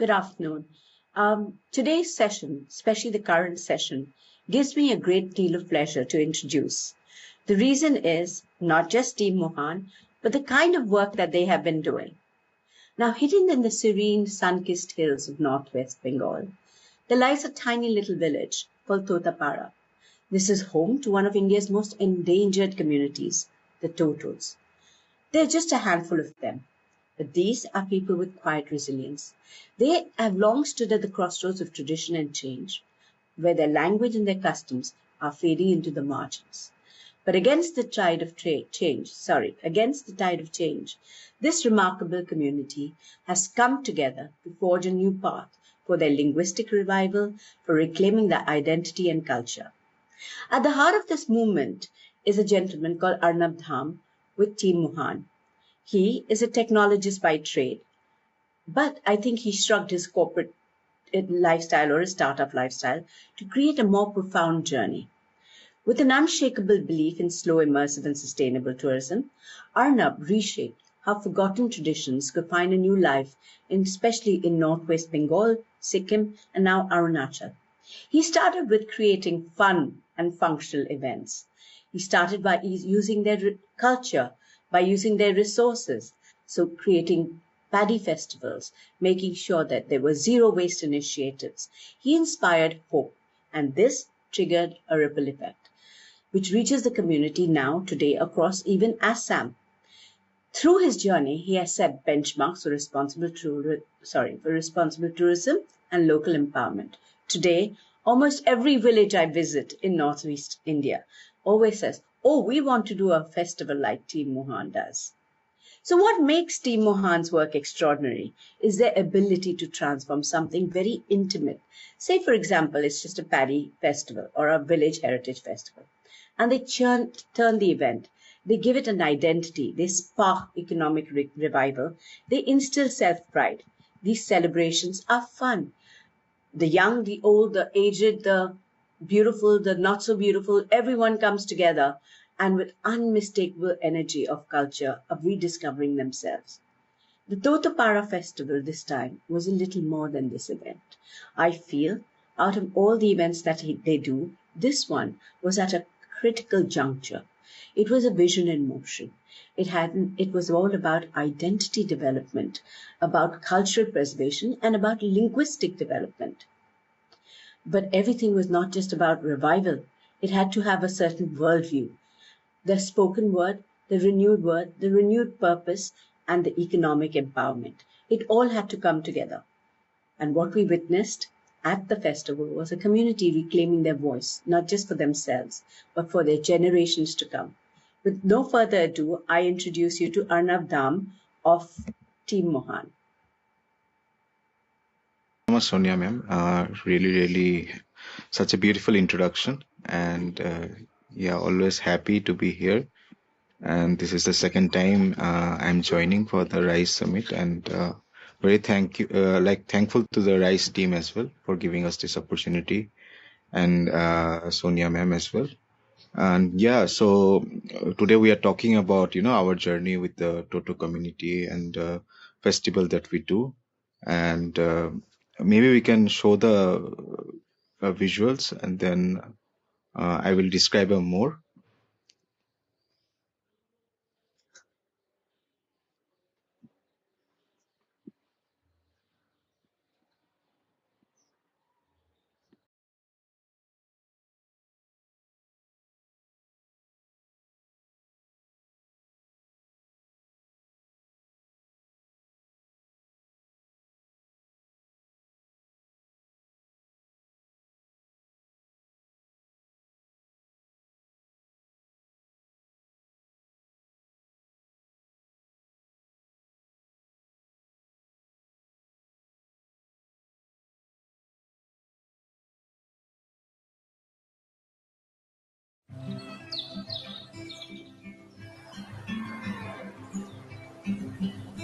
Good afternoon. Today's session, especially the current session, gives me a great deal of pleasure to introduce. The reason is not just Team Muhaan, but the kind of work that they have been doing. Now, hidden in the serene, sun-kissed hills of northwest Bengal, there lies a tiny little village called Totapara. This is home to one of India's most endangered communities, the Totos. There are just a handful of them. But these are people with quiet resilience. They have long stood at the crossroads of tradition and change, where their language and their customs are fading into the margins. But against the tide of change, this remarkable community has come together to forge a new path for their linguistic revival, for reclaiming their identity and culture. At the heart of this movement is a gentleman called Arunavh Dam with Team Muhaan. He is a technologist by trade, but I think he shrugged his corporate lifestyle or his startup lifestyle to create a more profound journey. With an unshakable belief in slow, immersive, and sustainable tourism, Arunavh reshaped how forgotten traditions could find a new life, especially in northwest Bengal, Sikkim, and now Arunachal. He started with creating fun and functional events. He started by using their culture, by using their resources, so creating paddy festivals, making sure that there were zero waste initiatives. He inspired hope, and this triggered a ripple effect, which reaches the community now today across even Assam. Through his journey, he has set benchmarks for responsible tourism and local empowerment. Today, almost every village I visit in northeast India always says, "Oh, we want to do a festival like Team Muhaan does." So what makes Team Muhaan's work extraordinary is their ability to transform something very intimate. Say, for example, it's just a paddy festival or a village heritage festival. And they turn the event. They give it an identity. They spark economic revival. They instill self-pride. These celebrations are fun. The young, the old, the aged, the beautiful, the not so beautiful, everyone comes together and with unmistakable energy of culture, of rediscovering themselves. The Totapara festival this time was a little more than this event. I feel out of all the events that they do, this one was at a critical juncture. It was a vision in motion. It was all about identity development, about cultural preservation, and about linguistic development. But everything was not just about revival. It had to have a certain worldview. The spoken word, the renewed purpose, and the economic empowerment. It all had to come together. And what we witnessed at the festival was a community reclaiming their voice, not just for themselves, but for their generations to come. With no further ado, I introduce you to Arunavh Dam of Team Muhaan. Soniya ma'am, really such a beautiful introduction, and always happy to be here. And this is the second time I'm joining for the RISE Summit, and very thankful to the RISE team as well for giving us this opportunity, and Soniya ma'am as well. And so today we are talking about our journey with the Toto community and festival that we do, and maybe we can show the visuals, and then I will describe them more.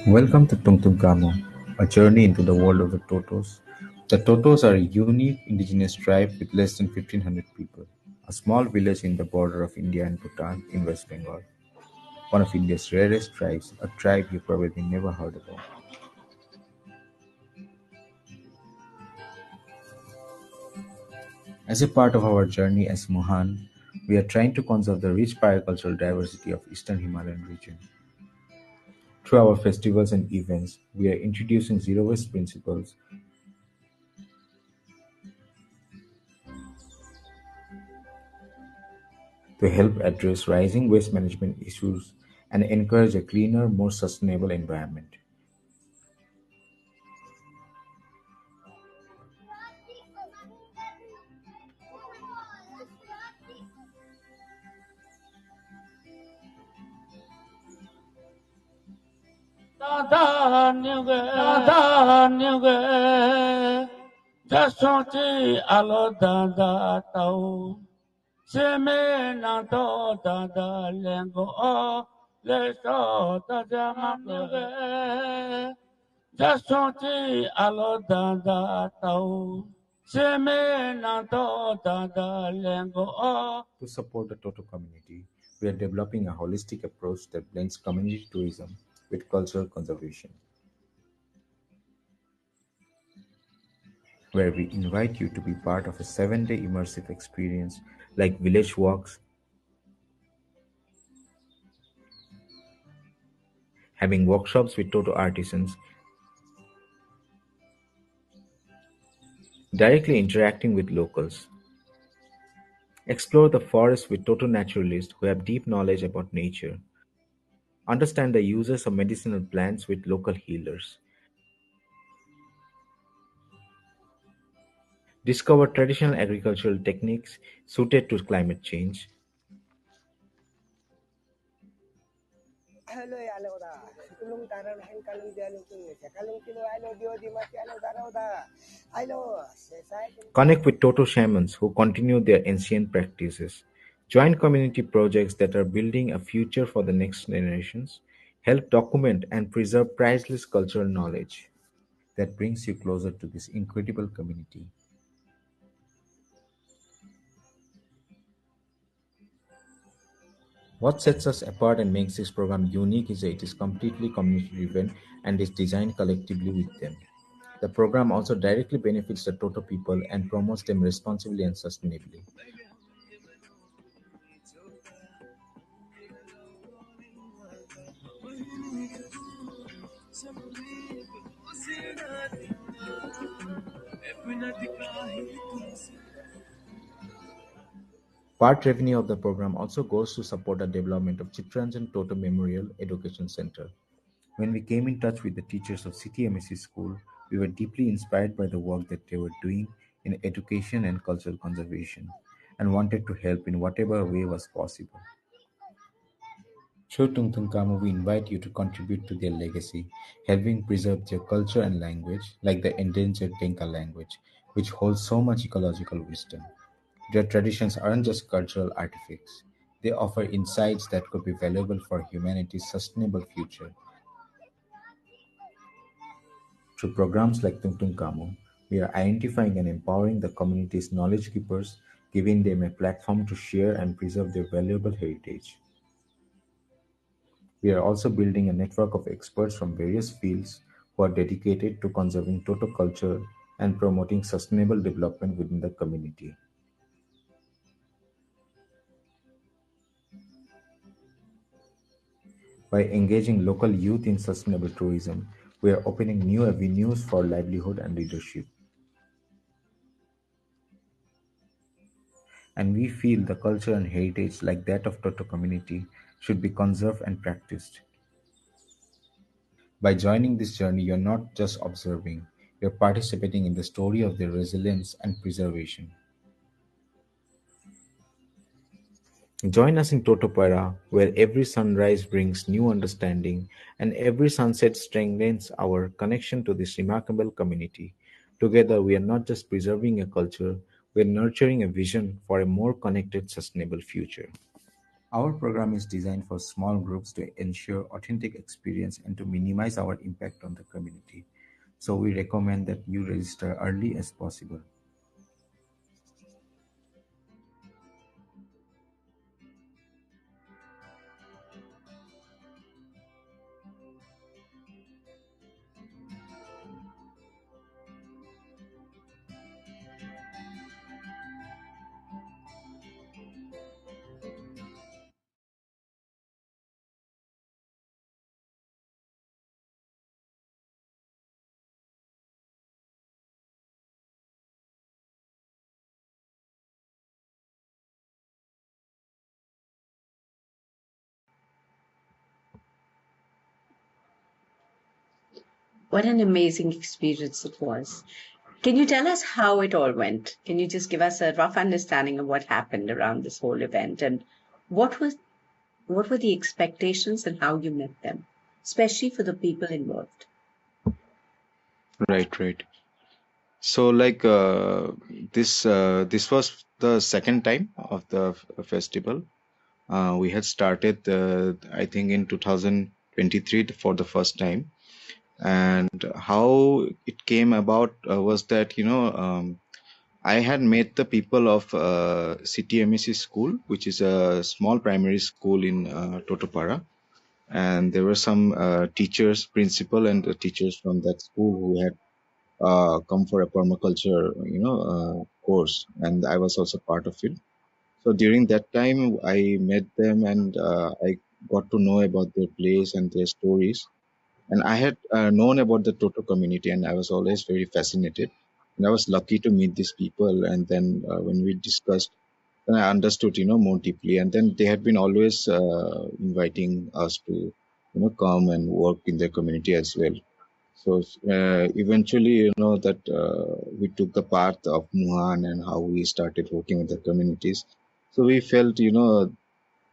Welcome to Tungtungkamo, a journey into the world of the Totos. The Totos are a unique indigenous tribe with less than 1,500 people, a small village in the border of India and Bhutan in West Bengal. One of India's rarest tribes, a tribe you probably never heard about. As a part of our journey as Muhaan, we are trying to conserve the rich biocultural diversity of Eastern Himalayan region. Through our festivals and events, we are introducing zero waste principles to help address rising waste management issues and encourage a cleaner, more sustainable environment. Jasoti alo dada tau, seme na to dada lengo o, le so dada manuge. Jasoti alo dada tau, seme na to dada lengo o. To support the Toto community, we are developing a holistic approach that blends community tourism with cultural conservation, where we invite you to be part of a 7-day immersive experience like village walks, having workshops with Toto artisans, directly interacting with locals. Explore the forest with Toto naturalists who have deep knowledge about nature. Understand the uses of medicinal plants with local healers. Discover traditional agricultural techniques suited to climate change. Connect with Toto shamans who continue their ancient practices. Join community projects that are building a future for the next generations. Help document and preserve priceless cultural knowledge that brings you closer to this incredible community. What sets us apart and makes this program unique is that it is completely community driven and is designed collectively with them. The program also directly benefits the Toto people and promotes them responsibly and sustainably. Part revenue of the program also goes to support the development of Chitranjan Toto Memorial Education Center. When we came in touch with the teachers of CTMSC school, we were deeply inspired by the work that they were doing in education and cultural conservation and wanted to help in whatever way was possible. Through Tungtungkamu, we invite you to contribute to their legacy, helping preserve their culture and language, like the endangered Dinka language, which holds so much ecological wisdom. Their traditions aren't just cultural artifacts, they offer insights that could be valuable for humanity's sustainable future. Through programs like Tungtungkamu, we are identifying and empowering the community's knowledge keepers, giving them a platform to share and preserve their valuable heritage. We are also building a network of experts from various fields who are dedicated to conserving Toto culture and promoting sustainable development within the community. By engaging local youth in sustainable tourism, we are opening new avenues for livelihood and leadership. And we feel the culture and heritage like that of Toto community should be conserved and practiced. By joining this journey, you're not just observing, you're participating in the story of their resilience and preservation. Join us in Totopaira, where every sunrise brings new understanding and every sunset strengthens our connection to this remarkable community. Together, we are not just preserving a culture, we are nurturing a vision for a more connected, sustainable future. Our program is designed for small groups to ensure authentic experience and to minimize our impact on the community. So we recommend that you register early as possible. What an amazing experience it was. Can you tell us how it all went? Can you just give us a rough understanding of what happened around this whole event, and what were the expectations and how you met them, especially for the people involved? Right. So like this was the second time of the festival. We had started I think in 2023 for the first time, and how it came about was that I had met the people of CTMEC school, which is a small primary school in Totopara, and there were some teachers, principal, and teachers from that school who had come for a permaculture, course, and I was also part of it. So during that time, I met them, and I got to know about their place and their stories. And I had known about the Toto community, and I was always very fascinated. And I was lucky to meet these people. And then when we discussed, then I understood, more deeply. And then they had been always inviting us to, come and work in their community as well. So eventually, that we took the path of Muhaan and how we started working with the communities. So we felt,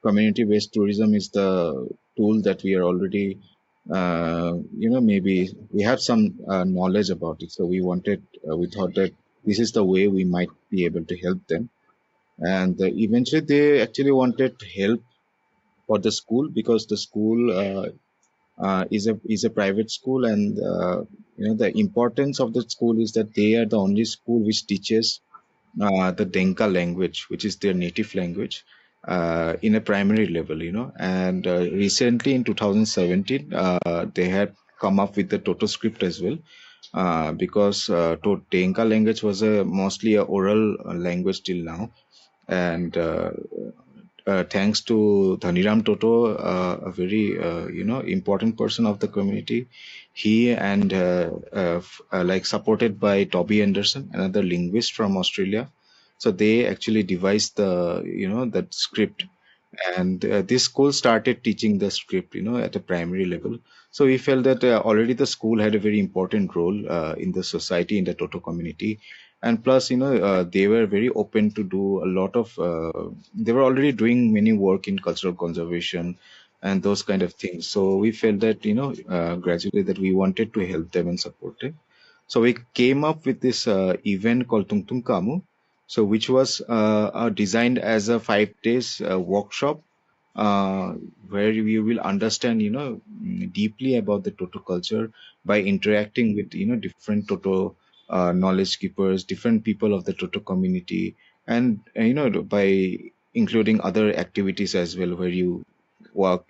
community-based tourism is the tool that we are already, maybe we have some knowledge about it. So we thought that this is the way we might be able to help them. And eventually, they actually wanted help for the school, because the school is a private school, and the importance of the school is that they are the only school which teaches the Denka language, which is their native language, in a primary level, And recently in 2017, they had come up with the Toto script as well, because Denka language was mostly a oral language till now, and thanks to Dhaniram Toto, a very important person of the community, he and like supported by Toby Anderson, another linguist from Australia. So they actually devised that script, and this school started teaching the script, at a primary level. So we felt that already the school had a very important role in the society, in the Toto community, and plus they were very open to do a lot of they were already doing many work in cultural conservation and those kind of things. So we felt that gradually that we wanted to help them and support them. So we came up with this event called Tungtung Kamu, so which was designed as a 5 days workshop, uh, where we will understand deeply about the Toto culture by interacting with different Toto knowledge keepers, different people of the Toto community, and by including other activities as well, where you walk,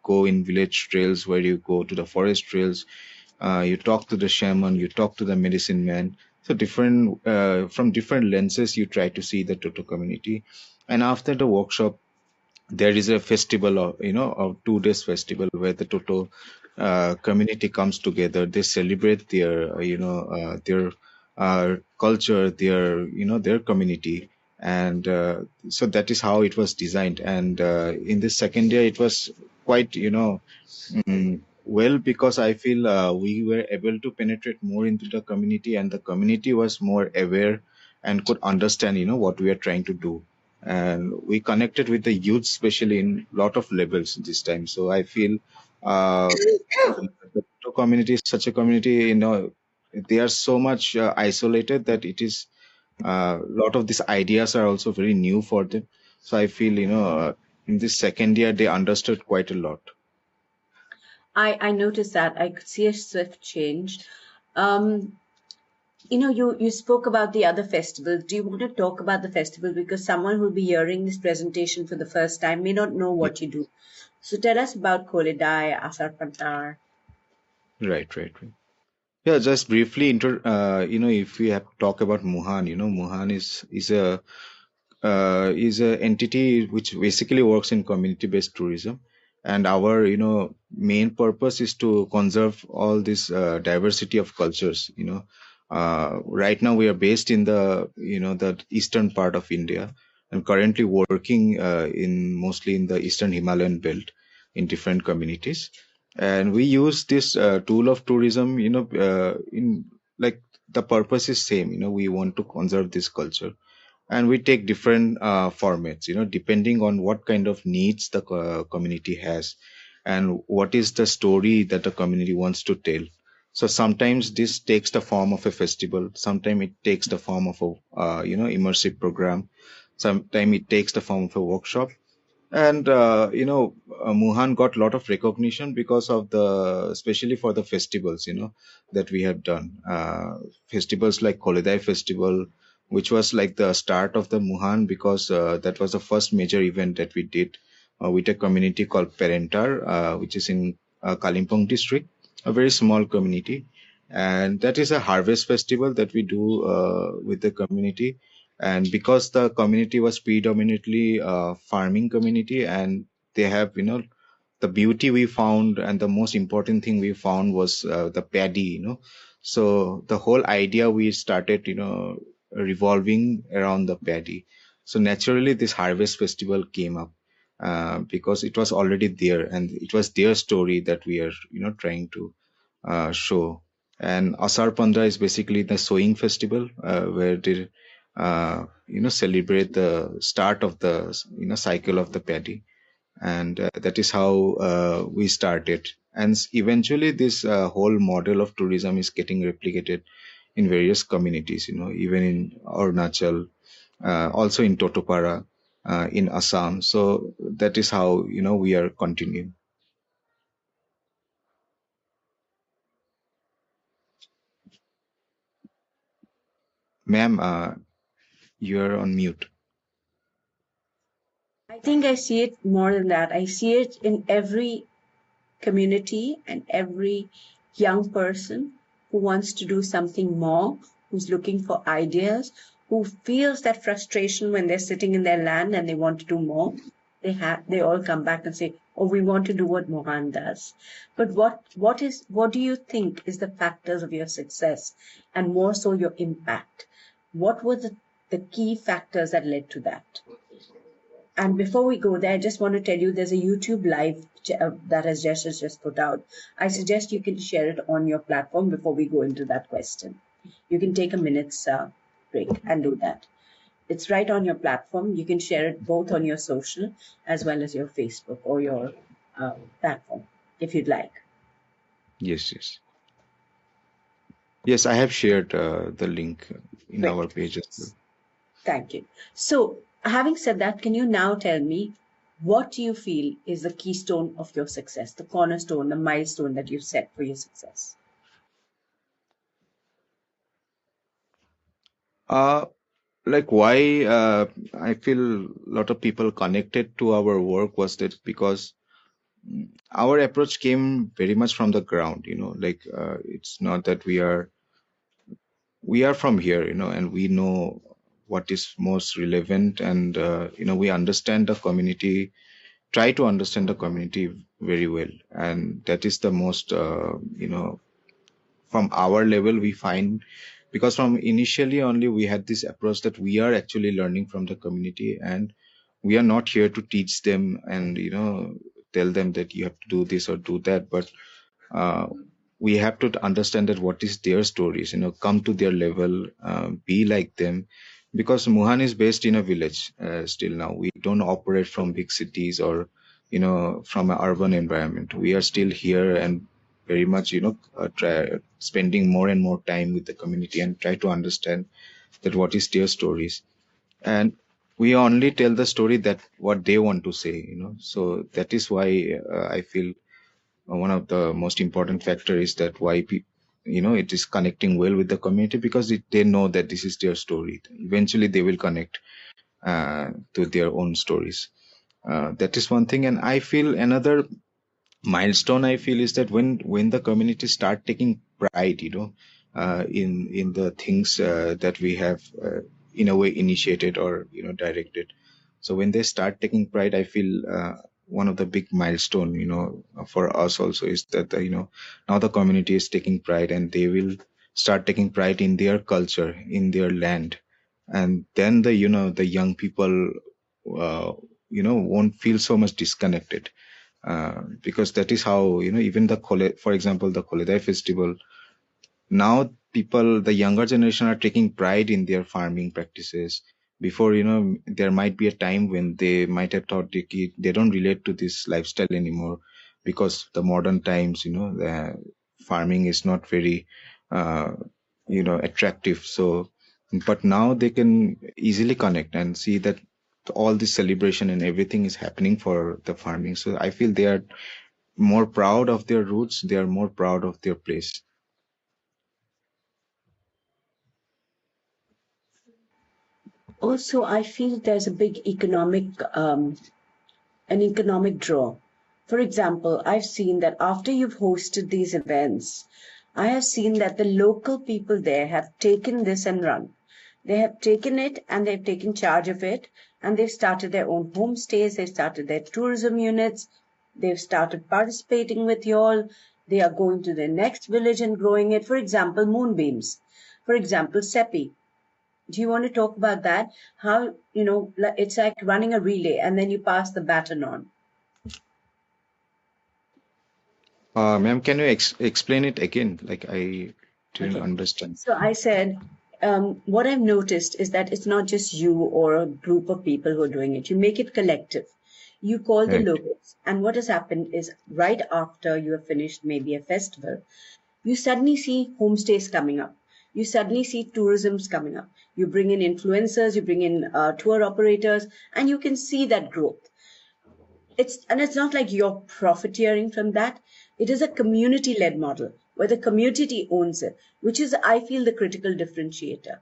go in village trails, where you go to the forest trails, you talk to the shaman, you talk to the medicine man. So different from different lenses, you try to see the Toto community. And after the workshop, there is a festival, of a 2 days festival, where the Toto community comes together. They celebrate their their culture, their community, and so that is how it was designed. And in this second year, it was quite well, because I feel we were able to penetrate more into the community, and the community was more aware and could understand what we are trying to do. And we connected with the youth, especially in lot of levels this time. So I feel the Toto community is such a community, they are so much isolated that it is a lot of these ideas are also very new for them. So I feel in this second year they understood quite a lot. I noticed that. I could see a swift change. Um, you spoke about the other festivals. Do you want to talk about the festival? Because someone who will be hearing this presentation for the first time may not know what you do. So tell us about Kolidai, Asar Pantar. Right. Yeah, just briefly, if we have to talk about Muhaan, Muhaan is a entity which basically works in community-based tourism, and our main purpose is to conserve all this diversity of cultures. Right now we are based in the eastern part of India, and currently working in mostly in the eastern Himalayan belt in different communities. And we use this tool of tourism, in like the purpose is same. We want to conserve this culture, and we take different formats, depending on what kind of needs the community has and what is the story that the community wants to tell. So sometimes this takes the form of a festival, sometimes it takes the form of a immersive program, sometimes it takes the form of a workshop. And Muhaan got a lot of recognition because of especially for the festivals, that we have done. Festivals like Kolidai Festival, which was like the start of the Muhaan, because that was the first major event that we did with a community called Parentar, which is in Kalimpong district, a very small community. And that is a harvest festival that we do with the community. And because the community was predominantly farming community, and they have, the beauty we found and the most important thing we found was the paddy, so the whole idea we started, revolving around the paddy. So naturally this harvest festival came up because it was already there, and it was their story that we are, trying to show. And Asar Pandra is basically the sowing festival, where they celebrate the start of the cycle of the paddy. And that is how we started. And eventually this whole model of tourism is getting replicated in various communities, even in Arunachal, also in Totopara, in Assam. So that is how, we are continuing. Ma'am, you're on mute. I think I see it more than that. I see it in every community and every young person who wants to do something more, who's looking for ideas, who feels that frustration when they're sitting in their land and they want to do more. They all come back and say, "Oh, we want to do what Muhaan does." But what do you think is the factors of your success, and more so your impact? What were the key factors that led to that? And before we go there, I just want to tell you there's a YouTube live that has just put out. I suggest you can share it on your platform before we go into that question. You can take a minute's break and do that. It's right on your platform. You can share it both on your social as well as your Facebook or your platform if you'd like. Yes. Yes, I have shared the link in our page as well. Thank you. So, having said that, can you now tell me what do you feel is the keystone of your success, the cornerstone, the milestone that you've set for your success? Like why I feel a lot of people connected to our work was that because our approach came very much from the ground, like it's not that we are from here, and we know what is most relevant, and we understand the community, try to understand the community very well, and that is the most from our level we find, because from initially only we had this approach that we are actually learning from the community, and we are not here to teach them and tell them that you have to do this or do that, but we have to understand that what is their stories, come to their level, be like them, because Muhaan is based in a village still now. We don't operate from big cities or from an urban environment. We are still here and very much try spending more and more time with the community and try to understand that what is their stories, and we only tell the story that what they want to say, so that is why I feel one of the most important factor is that why it is connecting well with the community, because they know that this is their story. Eventually they will connect to their own stories. That is one thing. And I feel another milestone I feel is that when the community start taking pride, in the things that we have in a way initiated or directed. So when they start taking pride, I feel one of the big milestone for us also is that now the community is taking pride, and they will start taking pride in their culture, in their land, and then the young people won't feel so much disconnected. because that is how, even for example, the Koledai festival. Now the younger generation are taking pride in their farming practices. Before, there might be a time when they might have thought they don't relate to this lifestyle anymore, because the modern times, the farming is not very, attractive. So, but now they can easily connect and see that all this celebration and everything is happening for the farming. So I feel they are more proud of their roots. They are more proud of their place. Also, I feel there's a big an economic draw. For example, I've seen that after you've hosted these events, I have seen that the local people there have taken this and run. They have taken it and they've taken charge of it, and they've started their own homestays, they've started their tourism units, they've started participating with you all, they are going to their next village and growing it. For example, moonbeams. For example, Sepi. Do you want to talk about that? How, it's like running a relay and then you pass the baton on. Ma'am, can you explain it again? Like, I didn't understand. So I said, what I've noticed is that it's not just you or a group of people who are doing it. You make it collective. You call the Right. locals. And what has happened is right after you have finished maybe a festival, you suddenly see homestays coming up. You suddenly see tourisms coming up. You bring in influencers, you bring in tour operators, and you can see that growth. It's not like you're profiteering from that. It is a community-led model where the community owns it, which is, I feel, the critical differentiator.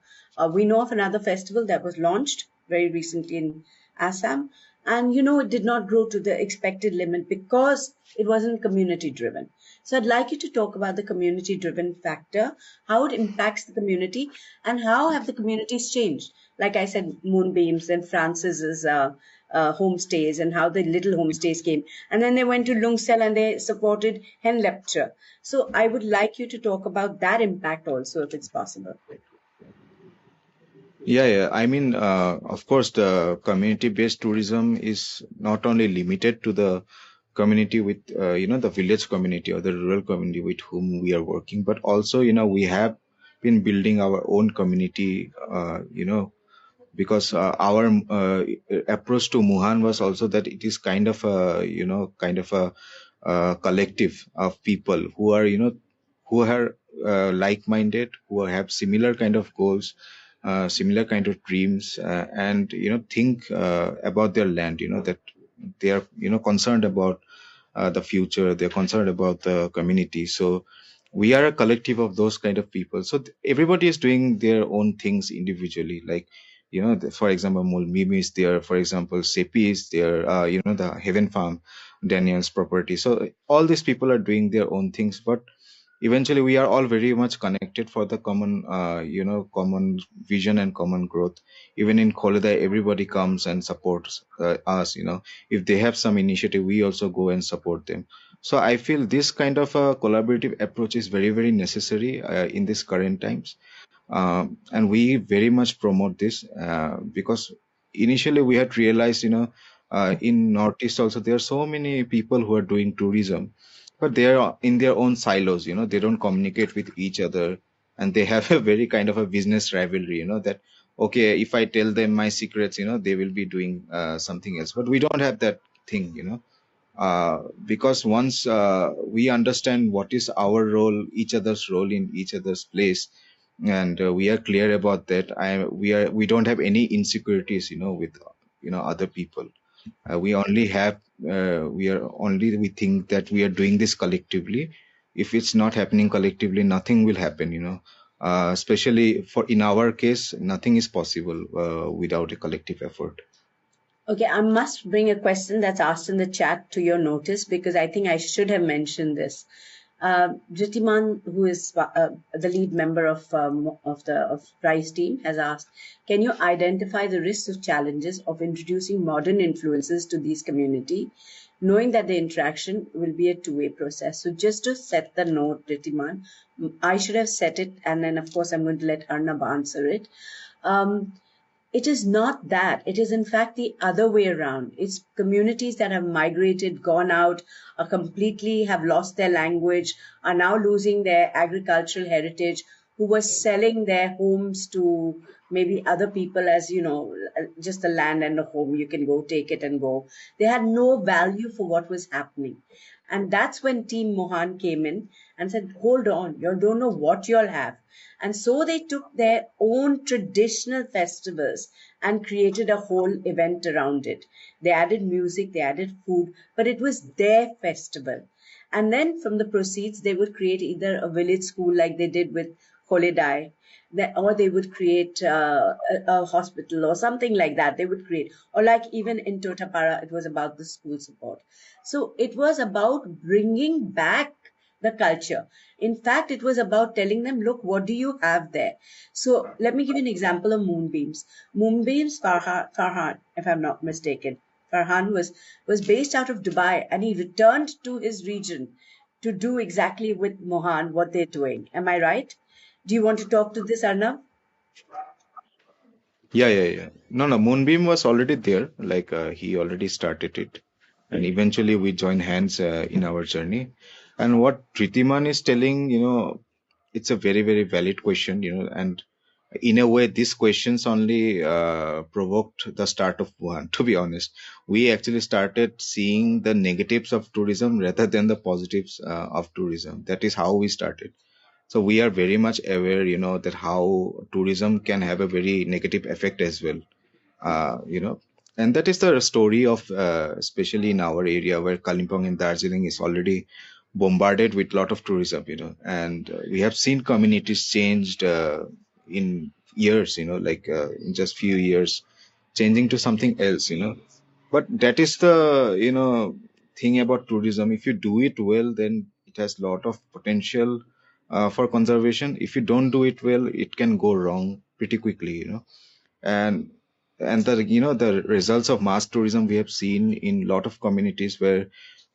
We know of another festival that was launched very recently in Assam, and it did not grow to the expected limit because it wasn't community-driven. So I'd like you to talk about the community-driven factor, how it impacts the community, and how have the communities changed. Like I said, Moonbeams and Francis's homestays, and how the little homestays came. And then they went to Lungsel and they supported Hen Lepcha. So I would like you to talk about that impact also, if it's possible. Yeah. I mean, of course, the community-based tourism is not only limited to the community with, the village community or the rural community with whom we are working, but also, we have been building our own community, because our approach to Muhaan was also that it is kind of a collective of people who are, like-minded, who have similar kind of goals, similar kind of dreams, and think about their land. That they are concerned about the future. They're concerned about the community. So we are a collective of those kind of people. So everybody is doing their own things individually. Like, for example, Mimi is there. For example, Sepi is there. The Heaven Farm, Daniel's property. So all these people are doing their own things, but eventually we are all very much connected for the common vision and common growth. Even in Koledai, everybody comes and supports us. If they have some initiative, we also go and support them. So I feel this kind of a collaborative approach is very, very necessary in these current times. And we very much promote this because initially we had realized, in Northeast also, there are so many people who are doing tourism, but they are in their own silos. They don't communicate with each other, and they have a very kind of a business rivalry. That okay, if I tell them my secrets, they will be doing something else. But we don't have that thing. Because once we understand what is our role, each other's role in each other's place, and we are clear about that, we don't have any insecurities, with other people. We only have we think that we are doing this collectively. If it's not happening collectively, nothing will happen. Especially in our case, nothing is possible without a collective effort. Okay, I must bring a question that's asked in the chat to your notice, because I think I should have mentioned this. Jitiman, who is the lead member of RISE team, has asked, can you identify the risks or challenges of introducing modern influences to these community, knowing that the interaction will be a two-way process? So just to set the note, Jitiman, I should have set it, and then of course I'm going to let Arunavh answer it. It is not that. It is in fact the other way around. It's communities that have migrated, gone out, are completely have lost their language, are now losing their agricultural heritage, who were selling their homes to maybe other people as, just the land and a home. You can go take it and go. They had no value for what was happening. And that's when Team Muhaan came in and said, hold on, you don't know what you'll have. And so they took their own traditional festivals and created a whole event around it. They added music, they added food, but it was their festival. And then from the proceeds, they would create either a village school like they did with Kholedai, or they would create a hospital or something like that. They would create, or like even in Totapara, it was about the school support. So it was about bringing back the culture. In fact, it was about telling them, look, what do you have there? So let me give you an example of moonbeams. Moonbeams, Farhan, if I'm not mistaken, Farhan was based out of Dubai, and he returned to his region to do exactly with Muhaan what they're doing. Am I right? Do you want to talk to this, Arnav? Yeah. No, Moonbeam was already there. Like he already started it, and eventually we joined hands in our journey. And what Pritiman is telling, it's a very, very valid question, and in a way, these questions only provoked the start of Wuhan. To be honest, we actually started seeing the negatives of tourism rather than the positives of tourism. That is how we started. So we are very much aware, that how tourism can have a very negative effect as well. And that is the story of, especially in our area where Kalimpong and Darjeeling is already bombarded with a lot of tourism, and we have seen communities changed in years, like in just few years, changing to something else, But that is the, thing about tourism. If you do it well, then it has a lot of potential for conservation. If you don't do it well, it can go wrong pretty quickly, and the the results of mass tourism we have seen in a lot of communities where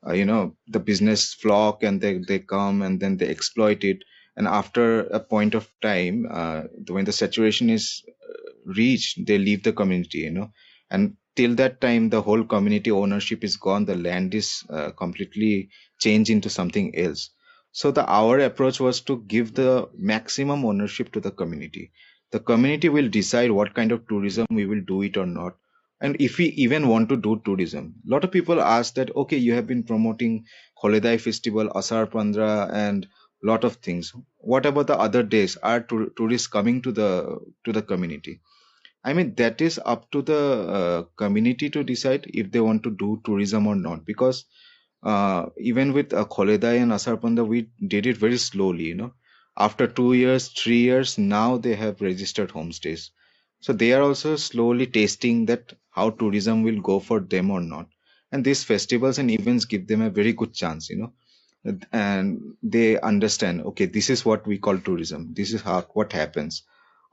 the business flock and they come and then they exploit it, and after a point of time when the saturation is reached, they leave the community, and till that time the whole community ownership is gone, the land is completely changed into something else. So our approach was to give the maximum ownership to the community. The community will decide what kind of tourism we will do it or not. And if we even want to do tourism, a lot of people ask that, okay, you have been promoting Kholedai festival, Asar Pandra, and lot of things. What about the other days? Are tourists coming to the community? I mean, that is up to the community to decide if they want to do tourism or not. Because even with Kholedai and Asar Pandra, we did it very slowly, After 2 years, 3 years, now they have registered homestays. So they are also slowly tasting that how tourism will go for them or not. And these festivals and events give them a very good chance, and they understand, okay, this is what we call tourism. This is what happens.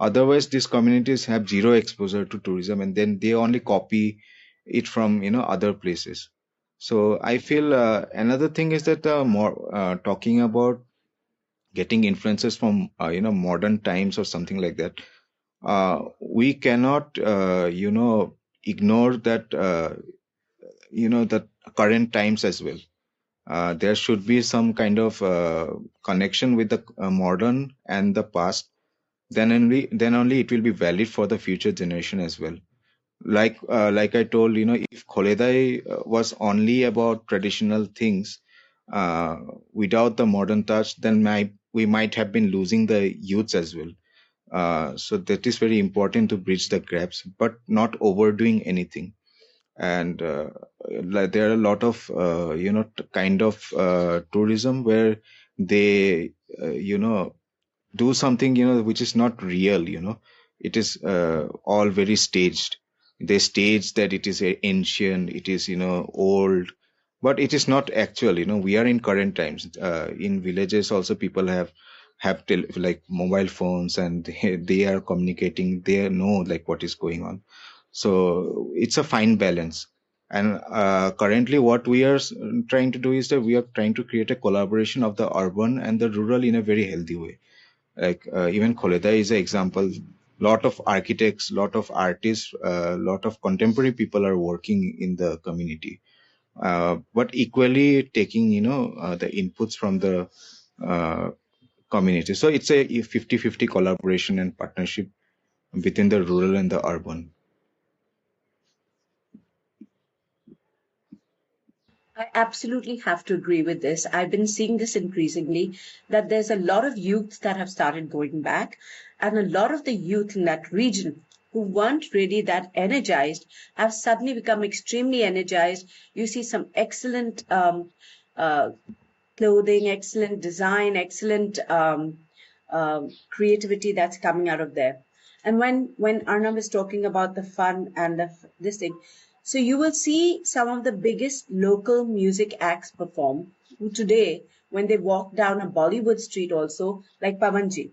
Otherwise, these communities have zero exposure to tourism, and then they only copy it from, other places. So I feel another thing is that more talking about getting influences from modern times or something like that. We cannot ignore that that current times as well. There should be some kind of connection with the modern and the past. Then only it will be valid for the future generation as well. Like I told, if Kholedai was only about traditional things without the modern touch, then we might have been losing the youths as well. So that is very important to bridge the gaps, but not overdoing anything. And like there are a lot of kind of tourism where they do something which is not real. It is all very staged. They stage that it is ancient, it is old, but it is not actual. We are in current times. In villages also people have like mobile phones, and they are communicating, they know like what is going on. So it's a fine balance. And currently what we are trying to do is that we are trying to create a collaboration of the urban and the rural in a very healthy way. Like even Kholedai is an example. lot of architects, lot of artists, lot of contemporary people are working in the community, but equally taking the inputs from the community. So it's a 50-50 collaboration and partnership within the rural and the urban. I absolutely have to agree with this. I've been seeing this increasingly, that there's a lot of youth that have started going back, and a lot of the youth in that region who weren't really that energized have suddenly become extremely energized. You see some excellent uh, clothing, excellent design, excellent creativity that's coming out of there. And when Arnav is talking about the fun and this thing, so you will see some of the biggest local music acts perform, who today, when they walk down a Bollywood street also, like Pavanji,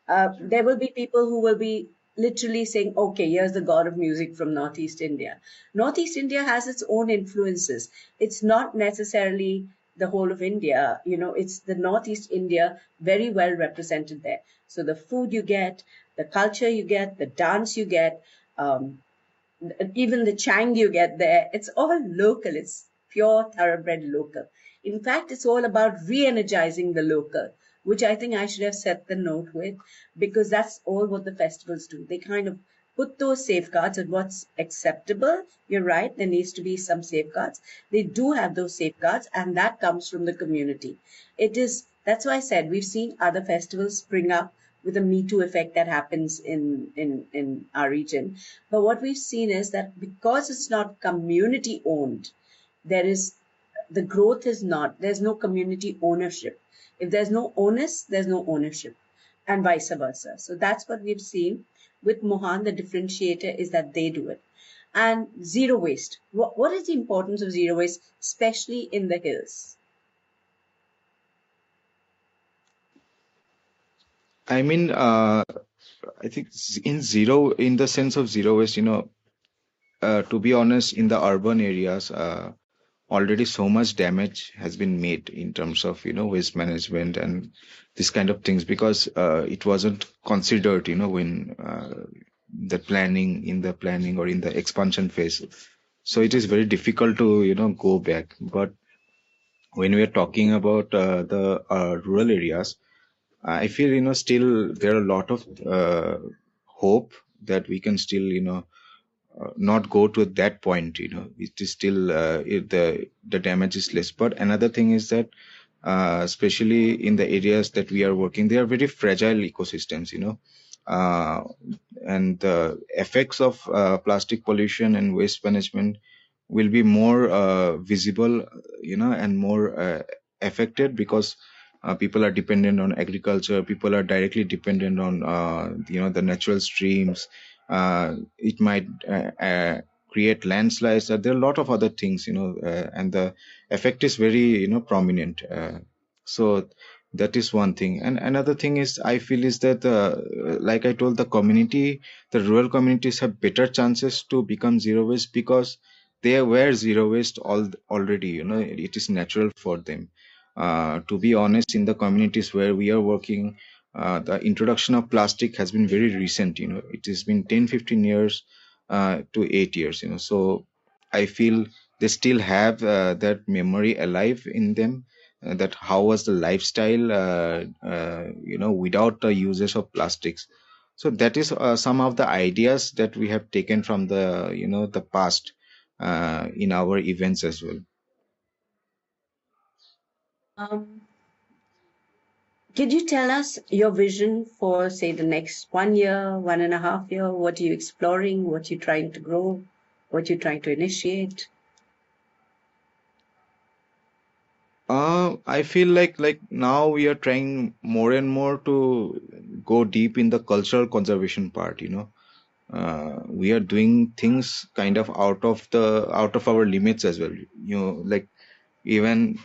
there will be people who will be literally saying, okay, here's the god of music from Northeast India. Northeast India has its own influences. It's not necessarily the whole of India, it's the Northeast India very well represented there. So the food you get, the culture you get, the dance you get, um, even the chang you get there, it's all local. It's pure thoroughbred local. In fact, it's all about re-energizing the local, which I think I should have set the note with, because that's all what the festivals do. They kind of put those safeguards at what's acceptable. You're right, there needs to be some safeguards. They do have those safeguards, and that comes from the community. That's why I said we've seen other festivals spring up with a Me Too effect that happens in our region. But what we've seen is that because it's not community owned, the growth is not, there's no community ownership. If there's no onus, there's no ownership, and vice versa. So that's what we've seen with Muhaan. The differentiator is that they do it. And zero waste. What is the importance of zero waste, especially in the hills? I mean, I think in the sense of zero waste, to be honest, in the urban areas, already so much damage has been made in terms of, waste management and this kind of things, because it wasn't considered, when in the planning or in the expansion phase. So it is very difficult to, go back. But when we are talking about the rural areas, I feel, still there are a lot of hope that we can still, not go to that point. It is still the damage is less. But another thing is that, especially in the areas that we are working, they are very fragile ecosystems. Uh, and the effects of plastic pollution and waste management will be more visible, and more affected, because people are dependent on agriculture. People are directly dependent on the natural streams. It might create landslides. There are a lot of other things, and the effect is very prominent. So that is one thing. And another thing is, I feel, is that like I told, the rural communities have better chances to become zero waste, because they were zero waste already. It is natural for them. To be honest, in the communities where we are working, the introduction of plastic has been very recent. It has been 10-15 years to 8 years. So I feel they still have that memory alive in them, that how was the lifestyle without the uses of plastics. So that is some of the ideas that we have taken from the past in our events as well. Um, Could you tell us your vision for, say, the next 1 year, 1.5 year? What are you exploring? What you're trying to grow? What you're trying to initiate? I feel like now we are trying more and more to go deep in the cultural conservation part. We are doing things kind of out of our limits as well. Like, even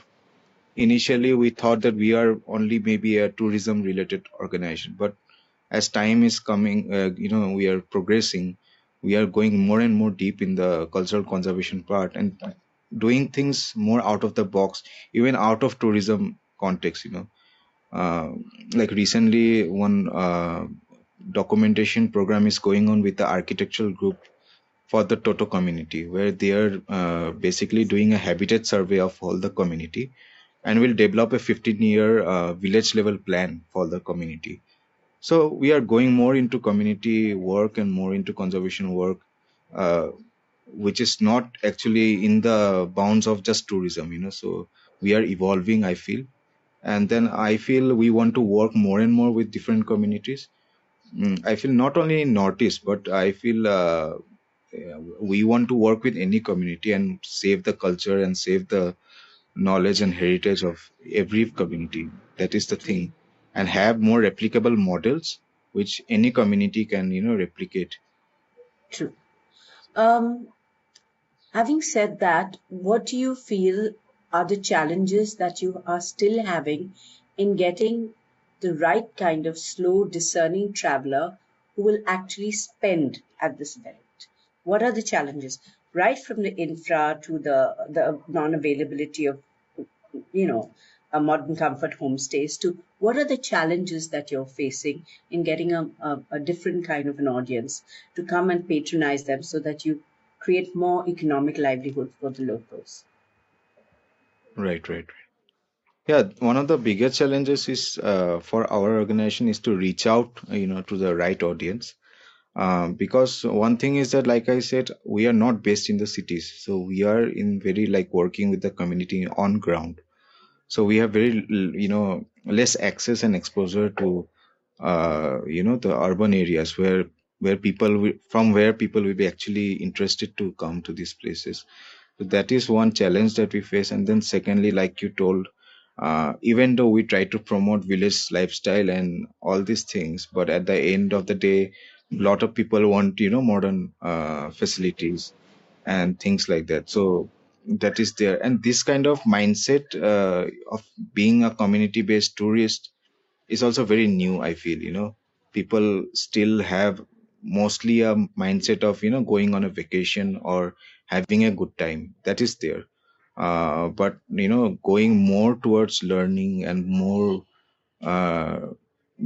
initially we thought that we are only maybe a tourism related organization, but as time is coming, we are progressing. We are going more and more deep in the cultural conservation part, and doing things more out of the box, even out of tourism context. Like recently, one documentation program is going on with the architectural group for the Toto community, where they are basically doing a habitat survey of all the community, and will develop a 15-year village level plan for the community. So we are going more into community work and more into conservation work, uh, which is not actually in the bounds of just tourism, so we are evolving, I feel. And then I feel we want to work more and more with different communities. I feel not only in Northeast, but I feel we want to work with any community and save the culture and save the knowledge and heritage of every community. That is the thing. And have more replicable models which any community can, replicate. True. Having said that, what do you feel are the challenges that you are still having in getting the right kind of slow, discerning traveler who will actually spend at this event? What are the challenges? Right from the infra to the non-availability of, a modern comfort homestays, to what are the challenges that you're facing in getting a different kind of an audience to come and patronize them so that you create more economic livelihood for the locals? Right. Yeah, one of the bigger challenges is for our organization is to reach out, to the right audience. Because one thing is that, like I said, we are not based in the cities, so we are in very working with the community on ground. So we have very less access and exposure to the urban areas where people will be actually interested to come to these places. So that is one challenge that we face. And then secondly, like you told, even though we try to promote village lifestyle and all these things, but at the end of the day, a lot of people want modern facilities and things like that. So that is there. And this kind of mindset of being a community based tourist is also very new, I feel. People still have mostly a mindset of going on a vacation or having a good time. That is there. But going more towards learning and more uh,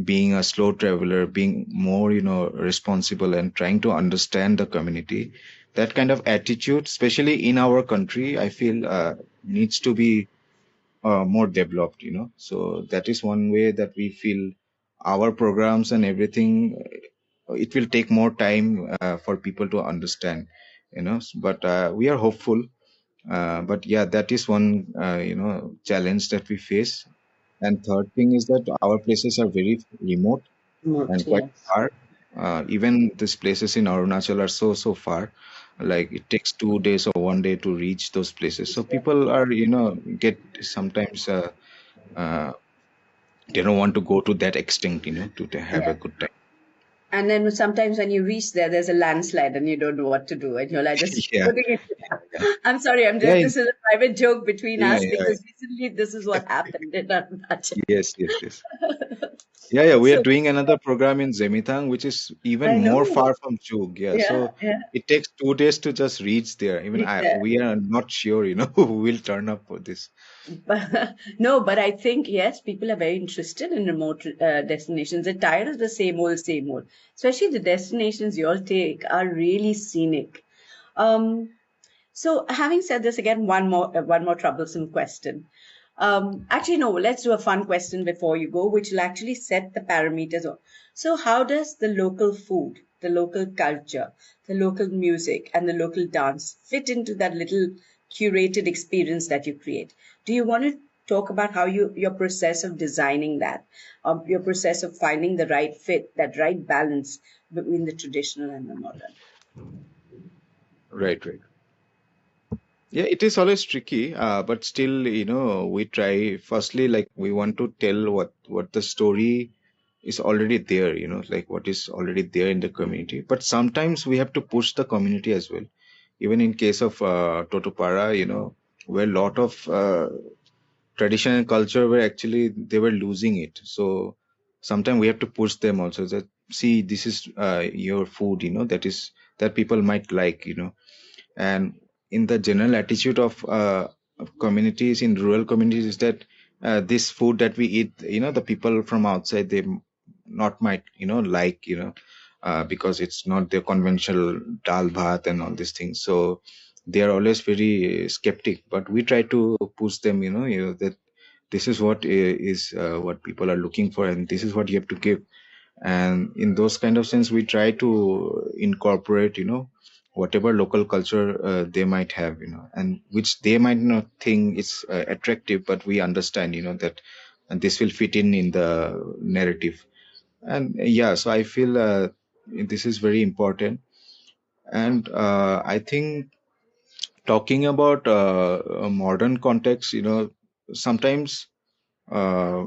being a slow traveler, being more responsible and trying to understand the community, that kind of attitude, especially in our country, I feel needs to be more developed. So that is one way that we feel our programs and everything, it will take more time for people to understand. But we are hopeful. But yeah, that is one challenge that we face. And third thing is that our places are very remote and quite Yes. far. Even these places in Arunachal are so far. Like it takes 2 days or one day to reach those places. So people are, get sometimes they don't want to go to that extent, to have a Yeah. good time. And then sometimes when you reach there, there's a landslide and you don't know what to do. And you're like, just Yeah, putting it. yeah, I'm sorry, yeah, this is a private joke between yeah, us yeah. because recently this is what happened in Arunachal. Yes. Yeah. We are So doing another program in Zemitang, which is even I more know. far from Chug. Yeah. Yeah, So yeah. it takes 2 days to just reach there. Even Yeah. we are not sure, who will turn up for this. No, but I think, yes, people are very interested in remote destinations. They're tired of the same old, same old. Especially the destinations you all take are really scenic. Um, so having said this, again, one more troublesome question. Actually, no, let's do a fun question before you go, which will actually set the parameters. So how does the local food, the local culture, the local music, and the local dance fit into that little curated experience that you create? Do you want to talk about how your process of designing that, your process of finding the right fit, that right balance between the traditional and the modern? Right. Yeah, it is always tricky, but still, we try. Firstly, like we want to tell what the story is already there, like what is already there in the community. But sometimes we have to push the community as well. Even in case of Totopara, where a lot of tradition and culture were actually they were losing it. So sometimes we have to push them also that see this is your food, that people might like, and in the general attitude of communities in rural communities is that this food that we eat, the people from outside, they not might like because it's not their conventional dal bhat and all these things. So they are always very skeptic, but we try to push them, that this is what is what people are looking for, and this is what you have to give. And in those kind of sense, we try to incorporate whatever local culture they might have, and which they might not think it's attractive, but we understand that, and this will fit in the narrative. And yeah, so I feel this is very important. And I think talking about a modern context, sometimes uh,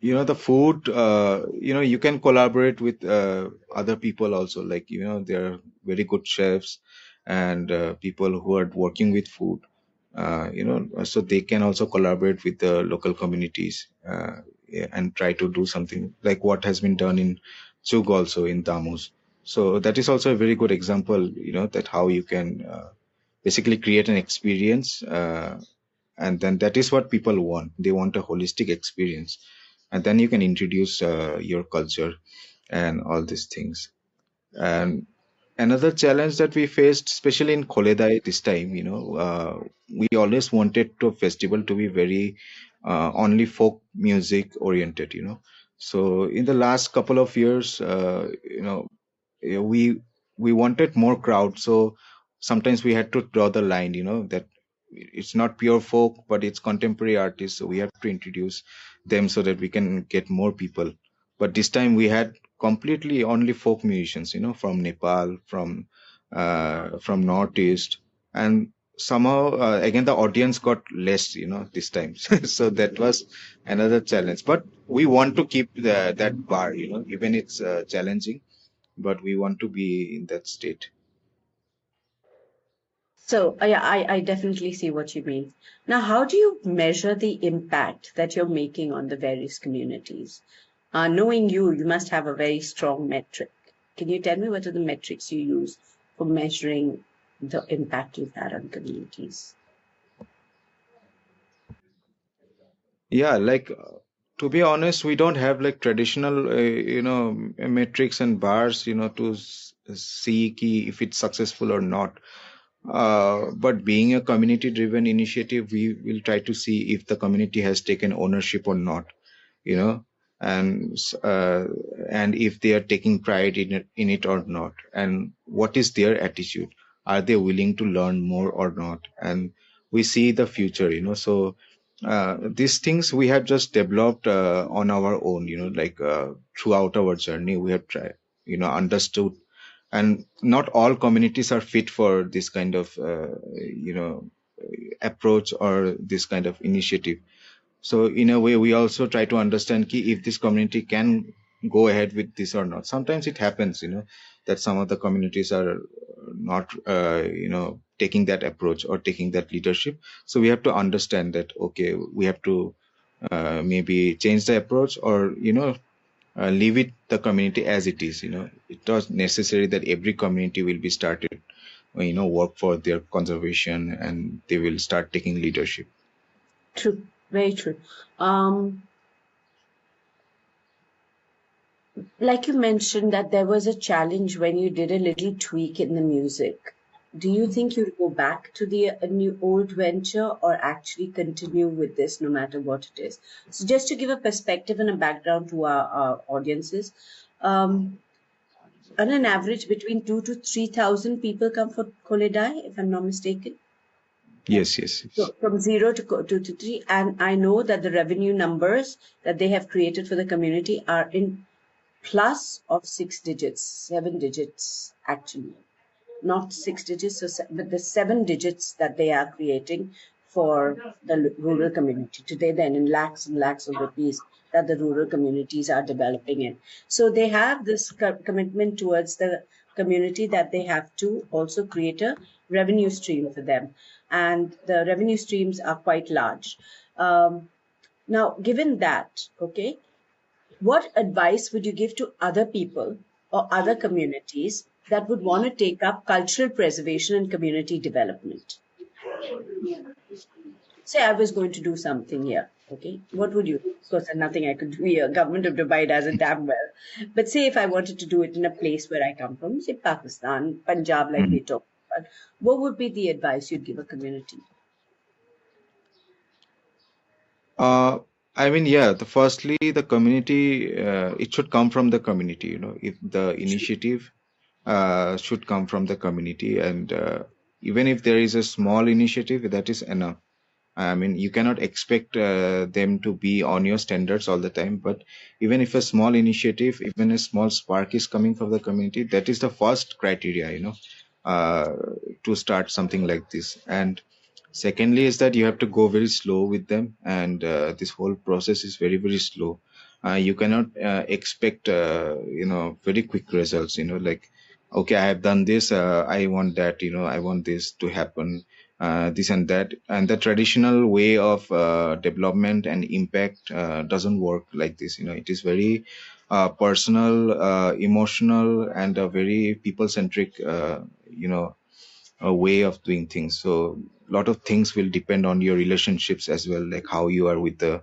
the food, you can collaborate with other people also, like there are very good chefs and people who are working with food, so they can also collaborate with the local communities, yeah, and try to do something like what has been done in Chug, also in Damus. So that is also a very good example, that how you can basically create an experience, and then that is what people want. They want a holistic experience, and then you can introduce your culture and all these things. And another challenge that we faced, especially in Koledai this time, we always wanted to festival to be very only folk music oriented, so in the last couple of years, yeah, we wanted more crowd, so sometimes we had to draw the line, that it's not pure folk but it's contemporary artists, so we have to introduce them so that we can get more people. But this time we had completely only folk musicians, from Nepal, from Northeast, and somehow again the audience got less, this time. So that was another challenge, but we want to keep that bar, even it's challenging, but we want to be in that state. So yeah, I definitely see what you mean. Now, how do you measure the impact that you're making on the various communities? Knowing you must have a very strong metric. Can you tell me what are the metrics you use for measuring the impact you've had on communities? Yeah, like to be honest, we don't have like traditional, metrics and bars, to see if it's successful or not. But being a community-driven initiative, we will try to see if the community has taken ownership or not, you know, and and if they are taking pride in it or not, and what is their attitude? Are they willing to learn more or not? And we see the future, So these things we have just developed on our own, like throughout our journey, we have tried, understood, and not all communities are fit for this kind of approach or this kind of initiative. So in a way we also try to understand if this community can go ahead with this or not. Sometimes it happens, that some of the communities are not taking that approach or taking that leadership. So we have to understand that, okay, we have to maybe change the approach, or leave it the community as it is. It was necessary that every community will be started work for their conservation, and they will start taking leadership. True, very true. Like you mentioned that there was a challenge when you did a little tweak in the music. Do you think you'd go back to the new old venture, or actually continue with this no matter what it is? So just to give a perspective and a background to our audiences, on an average between 2 to 3,000 people come for Koledai, if I'm not mistaken. Yes, yes. So from 0 to 3, and I know that the revenue numbers that they have created for the community are in plus of 6 digits, 7 digits actually, not 6 digits, but the 7 digits that they are creating for the rural community today, then in lakhs and lakhs of rupees that the rural communities are developing in. So they have this commitment towards the community that they have to also create a revenue stream for them. And the revenue streams are quite large. Now, given that, okay, what advice would you give to other people or other communities that would want to take up cultural preservation and community development? Say I was going to do something here. Okay, what would you do? Of course, there's nothing I could do here. Government of Dubai does it damn well. But say if I wanted to do it in a place where I come from, say Pakistan, Punjab, like we talked about, what would be the advice you'd give a community? Uh, I mean, yeah, firstly, the community, it should come from the community, if the initiative should come from the community. And even if there is a small initiative, that is enough. I mean, you cannot expect them to be on your standards all the time, but even if a small initiative, even a small spark is coming from the community, that is the first criteria, uh, to start something like this. And secondly is that you have to go very slow with them, and this whole process is very, very slow. You cannot expect, very quick results, like, okay, I have done this, I want that, I want this to happen, this and that. And the traditional way of development and impact doesn't work like this. It is very personal, emotional, and a very people centric, a way of doing things. So a lot of things will depend on your relationships as well, like how you are with the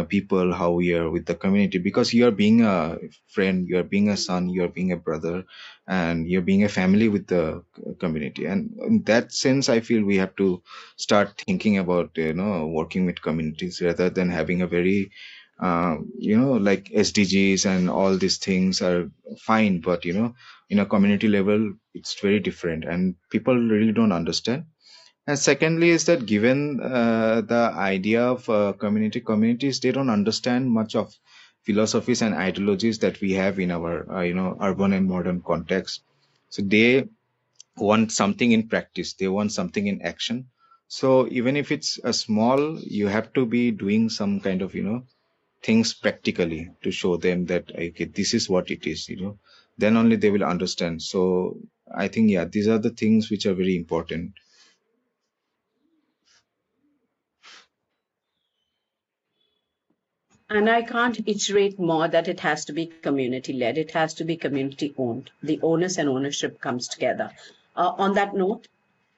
people, how you are with the community, because you are being a friend, you are being a son, you are being a brother, and you're being a family with the community. And in that sense, I feel we have to start thinking about, working with communities rather than having a very like SDGs and all these things are fine, but in a community level, it's very different, and people really don't understand. And secondly is that given the idea of communities, they don't understand much of philosophies and ideologies that we have in our urban and modern context. So they want something in practice, they want something in action. So even if it's a small, you have to be doing some kind of things practically to show them that, okay, this is what it is, then only they will understand. So I think, yeah, these are the things which are very important. And I can't iterate more that it has to be community led. It has to be community owned. The onus and ownership comes together. On that note,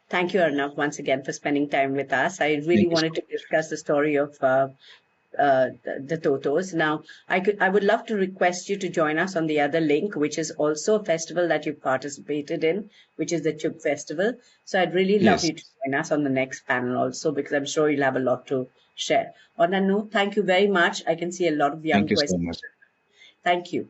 thank you, Arunavh, once again for spending time with us. I really Thank you so wanted to discuss the story of the Totos. Now, I would love to request you to join us on the other link, which is also a festival that you participated in, which is the Chub Festival. So I'd really love Yes, you to join us on the next panel also, because I'm sure you'll have a lot to share. On that note, thank you very much. I can see a lot of young thank you voices. so much. Thank you.